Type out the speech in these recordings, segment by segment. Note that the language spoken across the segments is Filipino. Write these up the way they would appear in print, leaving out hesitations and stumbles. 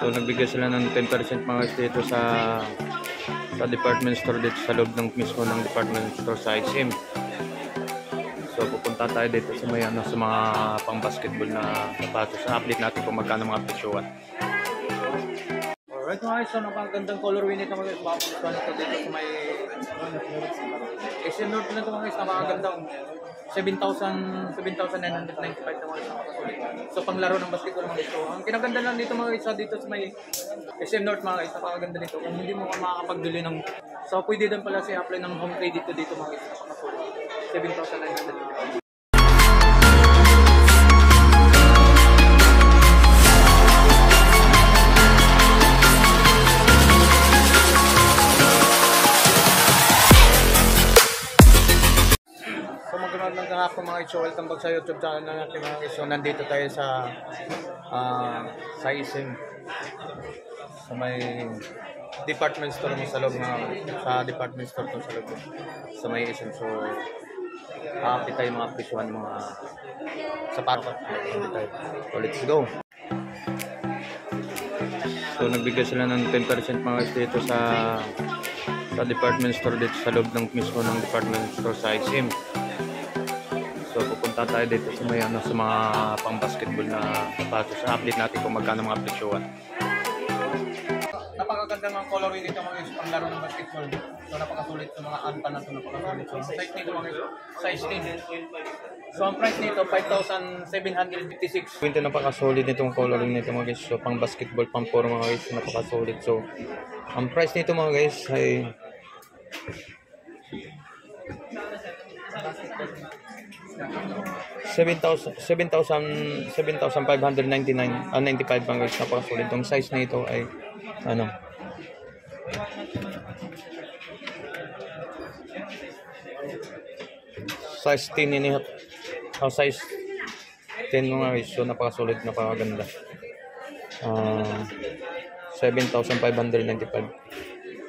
So nagbigay sila ng 10% mga guys dito sa department store dito sa loob ng mismo ng department store sa ISIM. So pupunta tayo dito sa may sa mga pang basketball na sapatos. Update natin kung magkano mga presyohan. Alright mga guys, so napakagandang colorway nito mga guys. Makakuha nito dito sa may SM North na ito mga guys. Napakagandang 7,995 na mga guys. So panglaro ng basketball mga guys. So ang kinaganda lang dito mga guys dito sa may SM North mga guys. Napakaganda nito. Kung hindi mo makakapagbili ng so pwede din pala siya apply ng home credit dito mga guys. Napakasulit. 7,995. Magandang hapon mga guys, welcome back sa YouTube channel na natin mga guys. So nandito tayo sa ISIM sa may department store mo sa loob sa department store to sa loob sa may ISIM. So happy tayo mga presyohan mga sapatos. So let's go. So nagbigay sila ng 10% mga guys dito sa department store dito sa loob ng mismo ng department store sa ISIM. So pupunta tayo dito sa may sa mga pang basketball na sapatos. Update natin kung magkano mga presyohan. Napakaganda ng colorway nito mga guys, panglaro ng basketball. So napakasulit sa mga anta na ito, napakasulit. So size nito mga guys, size 10. So ang price nito 5,756. Ito napakasulit nitong colorway nito mga guys. So pang basketball, pang puro mga guys, napakasulit. So ang price nito mga guys ay 7,599 95 mga guys. Napakasulit. Itong size na ito ay size 10 ini size 10 mga guys. So napakasulit, napakaganda. 7,595.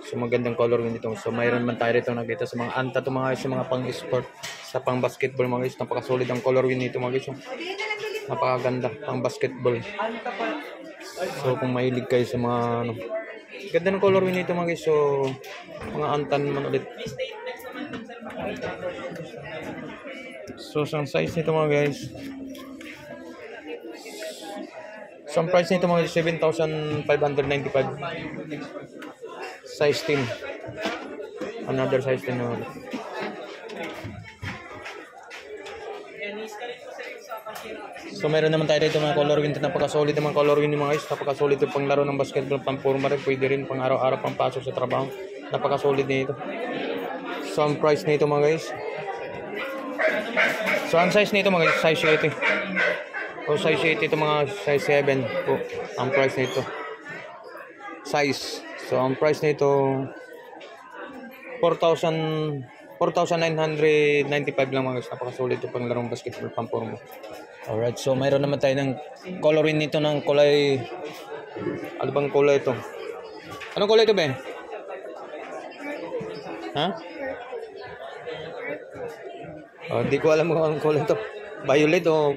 So magandang color nito. So mayroon man tayo rito nakita sa mga anta to mga guys, sa mga pang sport, sa pang basketball mga guys. Napakasulit ang color nito mga guys. Napakaganda pang basketball. So kung mahilig kayo sa mga ganda ng color nito mga guys. So mga anta naman ulit. So ang size nito mga guys, so ang price nito mga 7,595. Size 10. Another size 10 naman. So meron naman tayo dito mga color win. Napaka-solid naman color win mga guys. Napaka-solid ito pang laro ng basketball, pang forma rin. Pwede rin pang araw-araw, pang pasok sa trabaho. Napaka-solid nito. So ang price nito mga guys. So ang size nito mga guys, size 80. So size 80 ito mga size 7 po. Ang price nito. Size. So ang price nito 4,995 lang mga guys. Napakasulit ito pang larong basketball, pang forma. Alright, so mayroon naman tayo ng colorin nito ng kulay. Ano bang kulay ito? Anong kulay ito ba? Ha? Di ko alam kung anong kulay ito. Violet o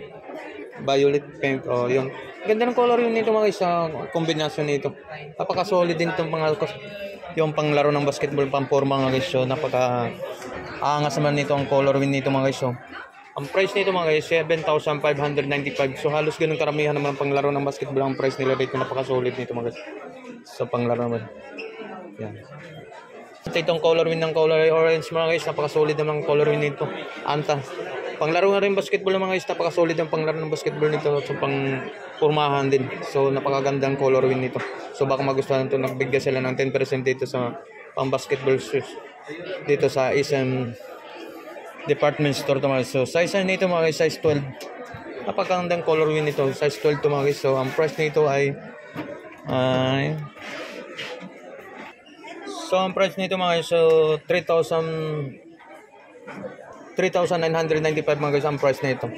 violet pink o yung ganda ng color yun nito mga guys, sa kombinasyon nito. Napaka-solid din itong yung panglaro ng basketball, pang forma mga guys. So napaka-aangas naman nito ang color win nito mga guys. So ang price nito mga guys 7,595. So halos ganun karamihan naman panglaro ng basketball ang price nila dito. Napaka-solid nito mga guys sa panglaro naman. Yan. Ito itong color win ng color orange mga guys. Napaka-solid naman ang color win nito. Anta. Panglaro nga rin basketball ng mga guys. Napaka-solid ang panglaro ng basketball nito. So pang formahan din. So napakagandang color win nito. So baka magustuhan nito, nagbigay sila ng 10% dito sa pang basketball shoes dito sa isang department store to mga guys. So size nito mga guys, size 12. Napakagandang color win nito, size 12 to mga guys. So ang price nito ay so ang price nito mga guys, so 3,995 mga guys ang price nito.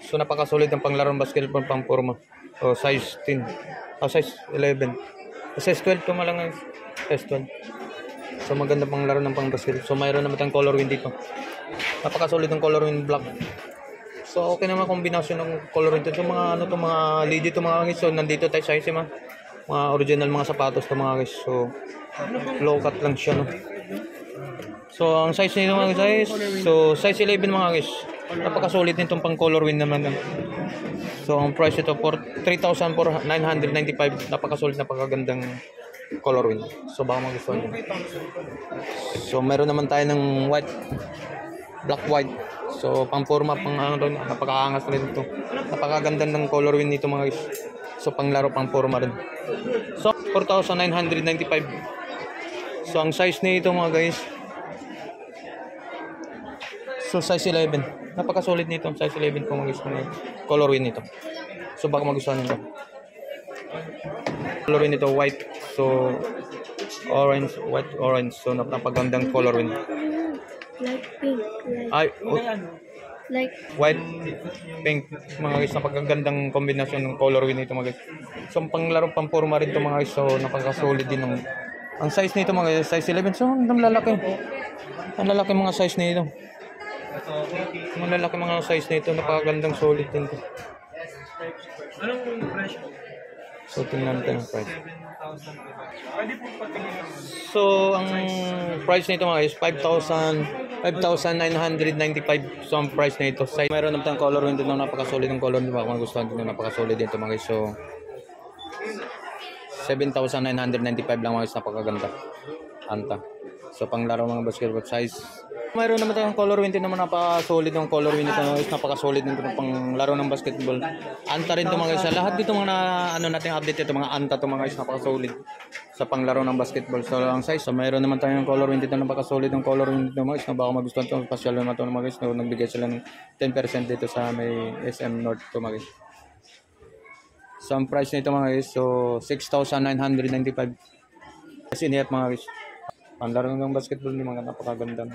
So napakasulit ng panglarong basketball, pang forma. So size 10. Size 11. Size 12 to malang guys. Size 12. So maganda pang laro ng pang basketball. So mayroon naman tayong color win dito. Napakasulit ng color win black. So okay naman kombinasyon ng color win. So mga ano to, mga legit to mga guys. So nandito tayo sa ISIM. Mga original mga sapatos to mga guys. So low cut lang siya, no. So ang size nito mga guys, so size 11 mga guys. Napakasulit nitong pang colorway naman. So ang price ito for 3,995. Napakasulit, napakagandang colorway. So baka magustuhan niyo. So meron naman tayo ng white, black white. So pang forma, pang ano, napakaangas rin ito. Napakaganda ng colorway nito mga guys. So panglaro, pang forma rin. So 4,995. So ang size nito mga guys, so size 11. Napakasulit nito ang size 11 kung magustuhan niyo. Colorway nito. So baka magustuhan niyo. Colorway nito white. So orange, white, orange. So napakagandang colorway. Like pink. Ay, Like white, pink, mga guys, napakagandang kombinasyon ng colorway nito mga guys. So panglaro, pang forma rin ito mga guys. So napakasolid din ng ang size nito mga guys, size 11. So ang lalaki. Ang lalaki mga size nito. Ang lalaki mga size nito, napakagandang solid din ito. Anong presyo? So tingnan natin ang price. So ang price nito mga guys, 5,995. So ang price nito. So mayroon naman tayong color window na napakasolid ng color, diba? Kung gusto natin napakasolid dito mga guys. So 7,995 lang mga guys, napakaganda. Anta. So panglaro mga basketball size. Mayroon naman tayong color window naman, napaka-solid ng color window mga guys, napaka-solid nito ng panglaro ng basketball. Anta rin to mga guys. Lahat dito mga ano nating update ito, mga anta to mga guys, napaka-solid sa panglaro ng basketball. So ang size, so mayroon naman tayong color window dito, napaka-solid ng color window mga guys, na baka magustuhan to, pasyal naman to mga guys. So, nagbigay sila ng 10% dito sa may SM North to mga guys. So ang price nito mga guys, so 6,995. Kasi niyat mga guys. Panglaro ng basketball ni mga napakaganda.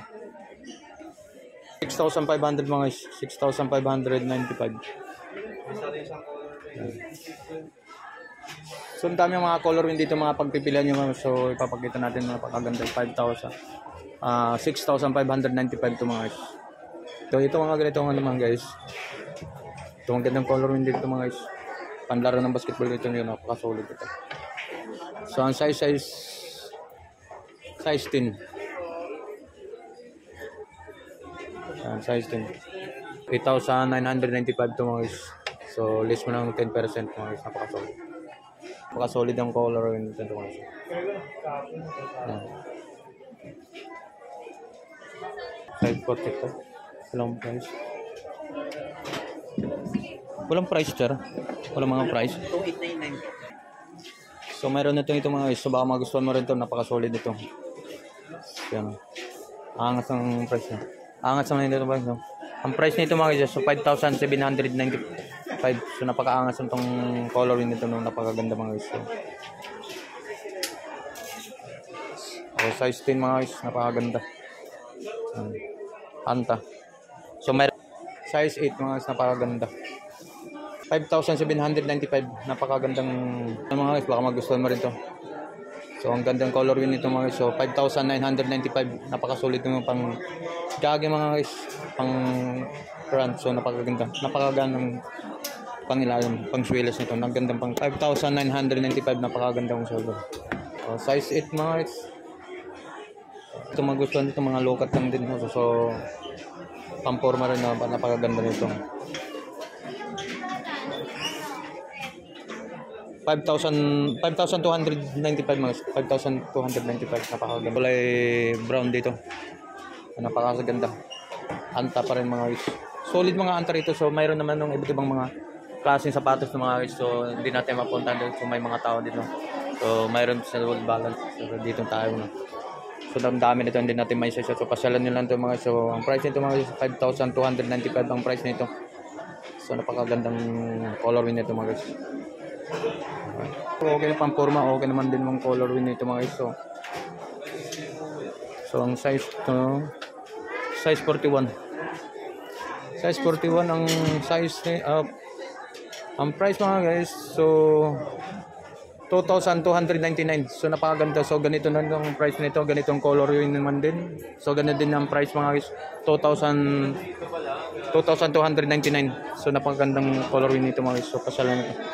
6,500 mga guys, 6,595. So ang dami mga color window dito, mga pagpipilian nyo mga. So ipapakita natin mga napakaganda. 6,595 to mga guys. So ito mga ganito nga naman guys. Ito ang gandang color window dito mga guys. Panlaro ng basketball dito yun, napakasolid ito. So ang size 10. Ang size 10. 8,995 to mga guys. So list mo ng 10% mga guys, napakasolid. Napakasolid ang color window dito mga guys. Size 42. Walang price. Walang price, sir. Walang mga price. 2,899. So mayroon na ito mga guys. So baka magustuhan mo rin ito. Napaka-solid ito. Yan. Angas ang price niya. Angas naman ito ba? No? Ang price nito mga guys, so 5,795. So napaka-angas itong coloring nito. No? Napakaganda mga guys. So size 10 mga guys. Napakaganda. Anta. So mayroon size 8 mga guys. Napakaganda. 5,795. Napakagandang mga guys, baka magustuhan mo rin to. So ang gandang color wheel nito mga guys. So 5,995. Napakasulit ng pang gagi mga guys, pang front. So napakaganda. Napakagandang pangilalim, pang swilas nito. Nagandang pang 5,995. Napakagandang solo. So size 8 mga guys. Ito magustuhan nito, mga low cut lang din. So pang forma rin na napakaganda nito. 5,295 mga 5,295. Napakaganda. Kulay brown dito. Napakaganda. Anta pa rin mga guys. Solid mga anta rito. So mayroon naman ng iba't ibang mga klaseng sapatos ng mga guys. So hindi natin mapuntahan dito. So may mga tao dito. So mayroon sa world balance. So dito tayo na. So dami nito, hindi natin may isa. So pasyalan nyo lang ito mga. So ang price nito mga guys, 5,295 ang price nito. So napakagandang color nito mga guys. Okay pang forma, okay naman din mong color nito mga guys. So ang size to, size 41. Size 41 ang size ni ang price mga guys. So 2,299. So napakaganda. So ganito na ang price nito, ganitong color yun naman din. So ganito din ang price mga guys, 2,299. So napakagandang color yun nito mga guys. So pasyalan nito.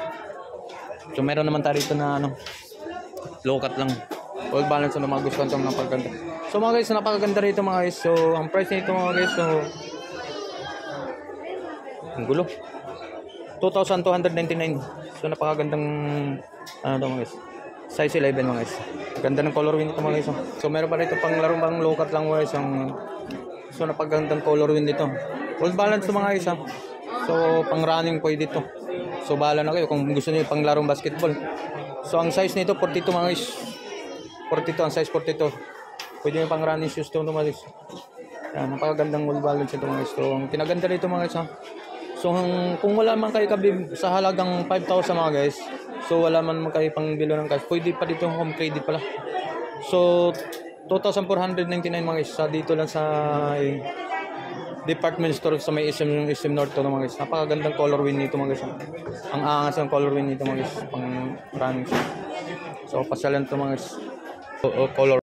So meron naman tayo dito na ano, low cut lang. All balance na mga gusto ng napakaganda. So mga guys, napakaganda rito mga guys. So ang price nito mga guys, so ang gulo. 2,299. So napakagandang ano to mga guys. Size 11 mga guys. Ganda ng color wheel nito mga guys. So meron pa rito pang larong bang low cut lang mga guys. So napakagandang color wheel nito. All balance to mga guys ha. So pang running pwede dito. So bahala na kayo kung gusto niyo pang larong basketball. So ang size nito 42 mga guys. 42 ang size 42. Pwede niyo pang running shoes to mga guys. Yan, napakagandang all balance ito mga guys. So ang kinaganda rito mga guys ha. So kung wala man kayo kabib sa halagang 5,000 mga guys, so wala man kayo pang bilo ng cash, pwede pa dito home credit pala. So 2,499 mga guys, sa dito lang sa department store sa may SM North to mga guys. Napakagandang color wheel nito mga guys. Ang angas ng color wheel nito mga guys, pang running. So pasyalan to mga guys. Color